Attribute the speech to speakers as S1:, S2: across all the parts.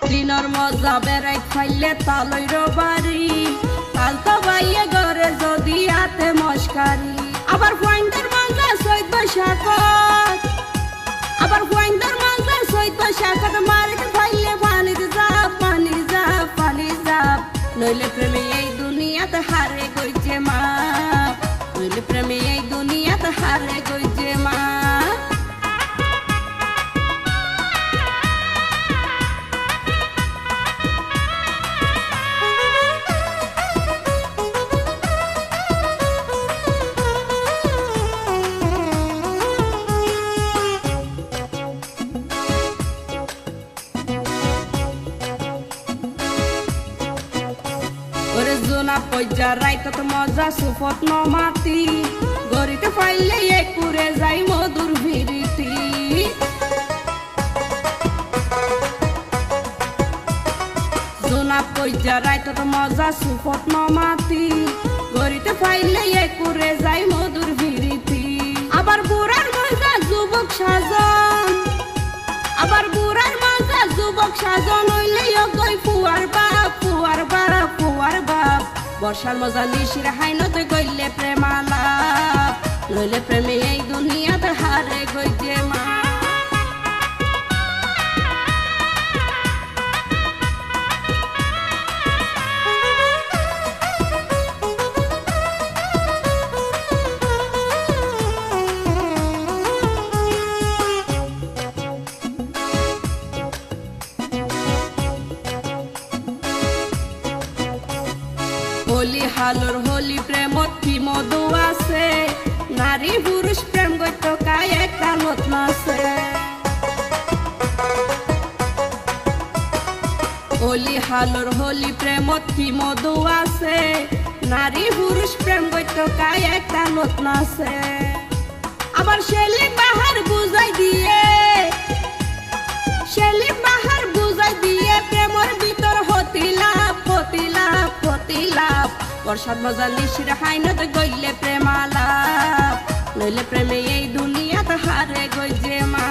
S1: দিনর মজা বেড়াই খাইলে তালইর বাড়ি তালতো বাইয়ে ঘরে যদি আতে মস্কারি আবার পয়েন্টের মজা সৈত বৈশাখত আবার পয়েন্টের মজা সৈত বৈশাখত মারিতে খাইলে পানিতে যাপ পানি যাপ পানি যাপ নইলে প্রেমে এই দুনিয়াতে হারে গইছে মা নইলে প্রেমে এই দুনিয়াতে হারে গইছে মা জোনা পয়জা রাইতত মজা সুফত নমাতি গরিতে পাইলে একুরে যাই মধুর ভিরিতি জোনা পয়জা রাইতত মজা সুফত নমাতি গরিতে পাইলে একুরে যাই মধুর ভিরিতি আবার বুড়ার মজা যুবক সাজন আবার বুড়ার মজা যুবক সাজন হইলে গই ফুয়ার বাপ ফুয়ার বাপ ফুয়ার বাপ বর্ষার মজা নিশির হাইনতে গইলে প্রেমালা লইলে প্রেমে এই দুনিয়াতে হারে গইছে মা হোলি হালোর হোলি প্রেমত কি মধু আছে নারী পুরুষ প্রেম গইত কায় একটা নত নাছে হোলি হালোর হোলি প্রেমত কি মধু আছে নারী পুরুষ প্রেম গইত কায় একটা নত নাছে আবার শেলি বাহার বুঝাই দিয়ে শেলি বাহার বুঝাই দিয়ে প্রেমর ভিতর হতিলাপ হতিলাপ হতিলাপ বর্ষার মজা নিশির হাইনত গইলে প্রেমালাপ নইলে প্রেমে এই দুনিয়াতে হারে গইছে মা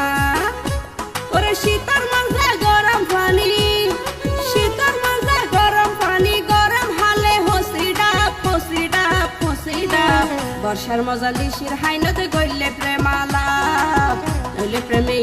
S1: ওরে শীতর মজা গরম পানি শীতর মজা গরম পানি গরম হালে হসি ডাব হসি ডাব হসি ডাব বর্ষার মজা নিশির হাইনত গইলে প্রেমালাপ নইলে প্রেমে